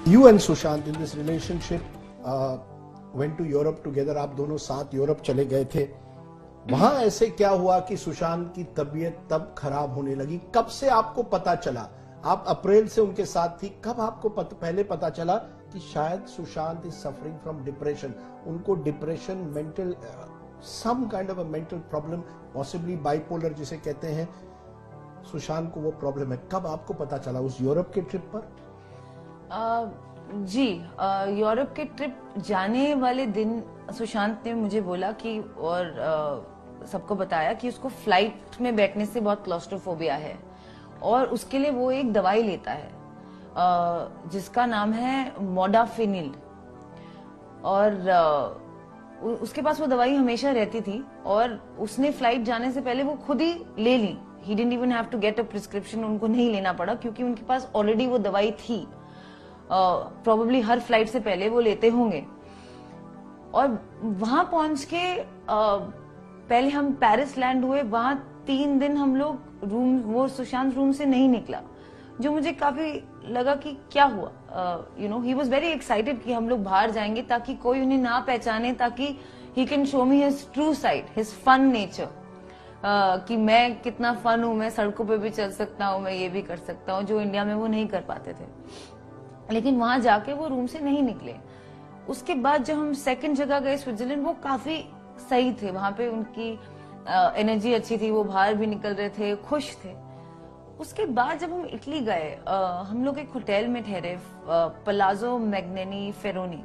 You and Sushant in this relationship went to Europe together. आप दोनों साथ Europe चले गए थे. वहां ऐसे क्या हुआ कि सुशांत की तबीयत तब खराब होने लगी? कब से आपको पता चला? आप अप्रैल से उनके साथ थी, कब आपको पहले पता चला कि शायद Sushant is suffering from depression? उनको depression, mental some kind of a mental problem, possibly bipolar जिसे कहते हैं, सुशांत को वो प्रॉब्लम है. कब आपको पता चला? उस यूरोप के ट्रिप पर? जी, यूरोप के ट्रिप जाने वाले दिन सुशांत ने मुझे बोला कि और सबको बताया कि उसको फ्लाइट में बैठने से बहुत क्लॉस्ट्रोफोबिया है और उसके लिए वो एक दवाई लेता है जिसका नाम है मोडाफिनिल. और उसके पास वो दवाई हमेशा रहती थी और उसने फ्लाइट जाने से पहले वो खुद ही ले ली. He didn't even have to get a prescription. उनको नहीं लेना पड़ा क्योंकि उनके पास ऑलरेडी वो दवाई थी. प्रोबेबली हर फ्लाइट से पहले वो लेते होंगे. और वहां पहुंच के पहले हम पेरिस लैंड हुए. वहां 3 दिन हम लोग वो सुशांत रूम से नहीं निकला, जो मुझे काफी लगा कि क्या हुआ. ही वॉज वेरी एक्साइटेड कि हम लोग बाहर जाएंगे ताकि कोई उन्हें ना पहचाने, ताकि he can show me his true side, his fun nature, कि मैं कितना फन हूं, मैं सड़कों पे भी चल सकता हूं, मैं ये भी कर सकता हूं, जो इंडिया में वो नहीं कर पाते थे. लेकिन वहां जाके वो रूम से नहीं निकले. उसके बाद जब हम सेकंड जगह गए स्विट्जरलैंड, वो काफी सही थे. वहां पे उनकी एनर्जी अच्छी थी, वो बाहर भी निकल रहे थे, खुश थे. उसके बाद जब हम इटली गए, हम लोग एक होटल में ठहरे, पलाजो मैग्नेनी फेरोनी,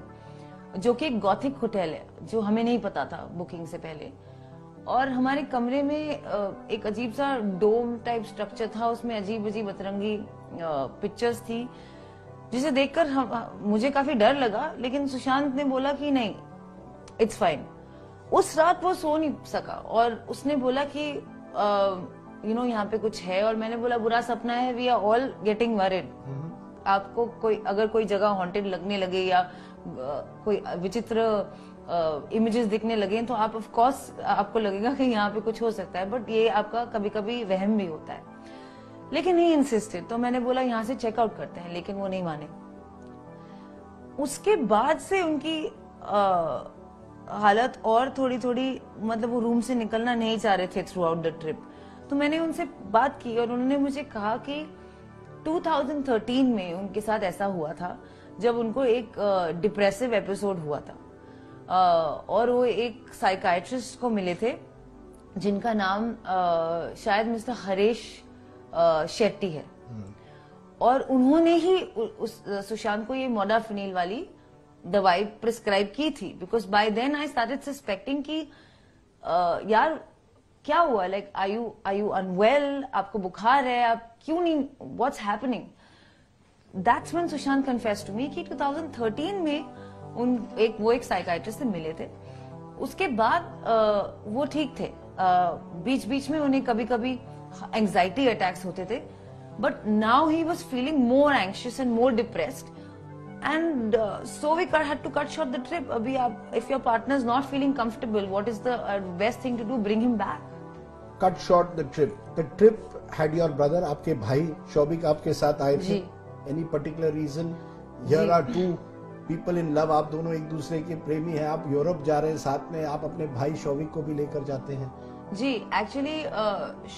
जो कि एक गॉथिक होटल है, जो हमें नहीं पता था बुकिंग से पहले. और हमारे कमरे में एक अजीब सा डोम टाइप स्ट्रक्चर था, उसमें अजीब अजीब अतरंगी पिक्चर्स थी, जिसे देखकर मुझे काफी डर लगा. लेकिन सुशांत ने बोला कि नहीं, इट्स फाइन. उस रात वो सो नहीं सका और उसने बोला कि यहाँ पे कुछ है. और मैंने बोला बुरा सपना है, we are all getting worried. आपको अगर कोई जगह हॉन्टेड लगने लगे या कोई विचित्र इमेजेस दिखने लगे तो आप ऑफ कोर्स आपको लगेगा कि यहाँ पे कुछ हो सकता है, बट ये आपका कभी कभी वहम भी होता है. लेकिन ही इंसिस्टेड. तो मैंने बोला यहाँ से चेकआउट करते हैं, लेकिन वो नहीं माने. उसके बाद से उनकी हालत और थोड़ी थोड़ी, मतलब वो रूम से निकलना नहीं चाह रहे थे थ्रू आउट द ट्रिप. तो मैंने उनसे बात की और उन्होंने मुझे कहा कि 2013 में उनके साथ ऐसा हुआ था जब उनको एक डिप्रेसिव एपिसोड हुआ था. और वो एक साइकाइट्रिस्ट को मिले थे जिनका नाम शायद मिस्टर हरेश शेट्टी है. और उन्होंने ही उस सुशांत को ये मोडाफिनिल वाली दवाई प्रिस्क्राइब की थी. Because by then I started suspecting कि यार क्या हुआ, लाइक आर यू अनवेल, आपको बुखार है, आप क्यों नहीं, what's happening. That's when Sushant confessed to me कि 2013 में वो एक साइकाइट्रिस्ट से मिले थे. उसके बाद वो ठीक थे. बीच बीच में उन्हें कभी कभी एंजाइटी अटैक्स होते थे, but now he was feeling more anxious and more depressed. And so we had to cut short the trip. अभी आप, if your partner is not feeling comfortable, what is the best thing to do? Bring him back. Cut short the trip. The trip had your brother, आपके भाई शौविक आपके साथ आए थे. Any particular reason? Here are two people in love. आप दोनों एक दूसरे के प्रेमी हैं. आप यूरोप जा रहे हैं साथ में, आप अपने भाई शौविक को भी लेकर जाते हैं. जी, एक्चुअली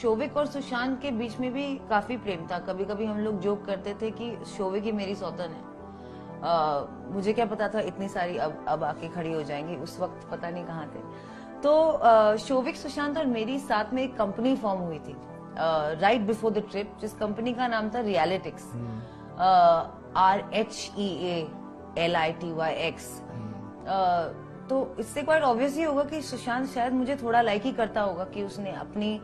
शौविक और सुशांत के बीच में भी काफी प्रेम था. कभी कभी हम लोग जोक करते थे कि शौविक ही मेरी सौतन है. मुझे क्या पता था इतनी सारी अब आके खड़ी हो जाएंगी, उस वक्त पता नहीं कहाँ थे. तो शौविक, सुशांत और मेरी साथ में एक कंपनी फॉर्म हुई थी राइट बिफोर द ट्रिप, जिस कंपनी का नाम था रियलिटिक्स. RHEALITYX. तो इससे क्वाइट ऑब्वियस ही होगा कि सुशांत शायद मुझे थोड़ा लाइक ही करता होगा कि उसने अपनी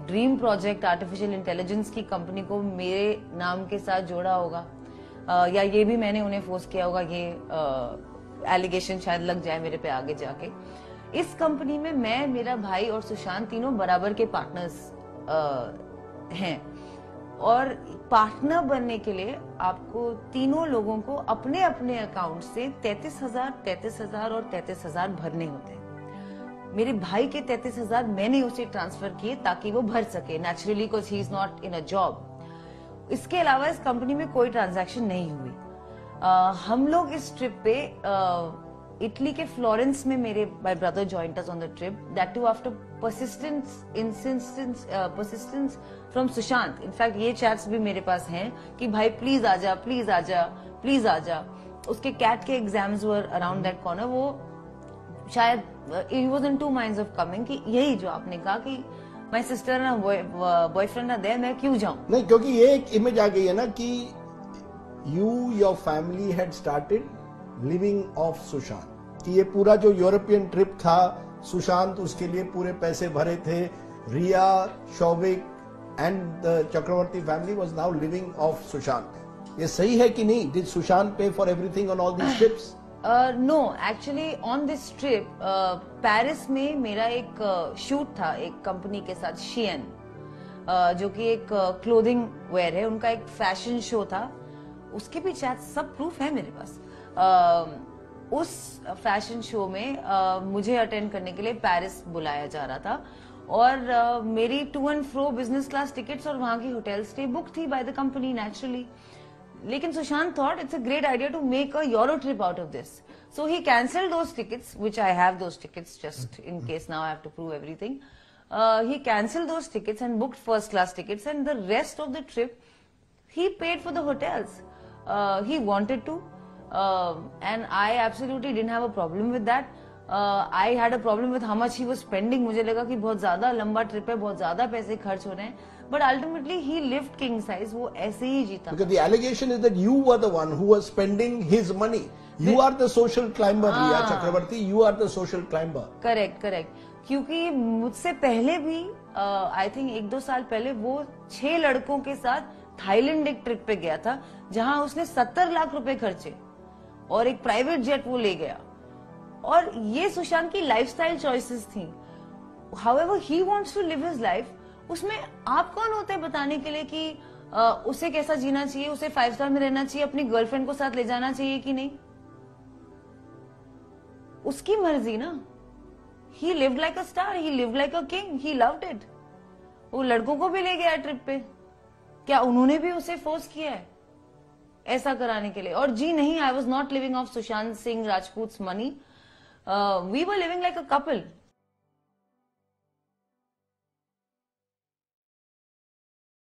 ड्रीम प्रोजेक्ट आर्टिफिशियल इंटेलिजेंस की कंपनी को मेरे नाम के साथ जोड़ा होगा. या ये भी मैंने उन्हें फोर्स किया होगा, ये एलिगेशन शायद लग जाए मेरे पे आगे जाके. इस कंपनी में मैं, मेरा भाई और सुशांत तीनों बराबर के पार्टनर्स हैं. और पार्टनर बनने के लिए आपको तीनों लोगों को अपने अपने अकाउंट से 33,000, 33,000 और 33,000 भरने होते हैं. मेरे भाई के 33,000 मैंने उसे ट्रांसफर किए ताकि वो भर सके, naturally, because he is not in a job. इसके अलावा इस कंपनी में कोई ट्रांजैक्शन नहीं हुई। हम लोग इस ट्रिप पे इटली के फ्लोरेंस में मेरे my brother joint us on the trip, that too after persistence from Sushant. In fact ये चैट्स भी मेरे पास हैं कि भाई प्लीज आजा, प्लीज आजा, प्लीज आजा। उसके कैट के exams were around that corner. वो शायद he was in two minds of coming, कि यही जो आपने कहा कि my sister and boyfriend are there, मैं क्यों जाऊं। नहीं, क्योंकि ये एक इमेज आ गई है ना कि your family had started living off Sushant, कि ये पूरा जो यूरोपियन ट्रिप था, सुशांत उसके लिए पूरे पैसे भरे थे। Rhea, Showik and the Chakraborty family was now living off Sushant. ये सही है कि नहीं? Did Sushant pay for everything on all these trips? No, actually on this trip Paris में मेरा एक शूट था एक कंपनी के साथ, शियन, जो कि एक क्लोथिंग वेयर है, उनका एक फैशन शो था। उसके भी चैट सब प्रूफ है मेरे पास। उस फैशन शो में मुझे अटेंड करने के लिए पेरिस बुलाया जा रहा था, और मेरी to and fro business class tickets और वहां की होटल स्टे बुक थी बाय द कंपनी नेचुरली। लेकिन Sushant thought it's a great idea to make a Euro trip out of this, so he cancelled those tickets, which I have those tickets just in case now I have to prove everything. He cancelled those tickets and booked first class tickets, and the rest of the trip he paid for the hotels. He wanted to, and I absolutely didn't have a problem with that. I had a problem with how much he was spending. मुझे लगा कि बहुत ज्यादा लंबा trip है, बहुत ज्यादा पैसे खर्च हो रहे हैं, but ultimately he lived king size. वो ऐसे ही जीता। Because the allegation is that you were the one who was spending his money. You are the social climber, Riya Chakravarti. You are the social climber. Correct correct, क्योंकि मुझसे पहले भी I think 1-2 साल पहले वो 6 लड़कों के साथ थाईलैंड एक ट्रिप पे गया था, जहां उसने 70 लाख रुपए खर्चे और एक प्राइवेट जेट वो ले गया। और ये सुशांत की लाइफस्टाइल चॉइसेस थी। However he wants to live his life, उसमें आप कौन होते हैं बताने के लिए कि उसे कैसा जीना चाहिए, उसे 5 स्टार में रहना चाहिए, अपनी गर्लफ्रेंड को साथ ले जाना चाहिए कि नहीं। उसकी मर्जी ना। He lived like a star, he lived like a king, he loved it. वो लड़कों को भी ले गया ट्रिप पे। क्या उन्होंने भी उसे फोर्स किया है ऐसा कराने के लिए? और जी नहीं, I was not living off Sushant Singh राजपूत's money. We were living like a couple.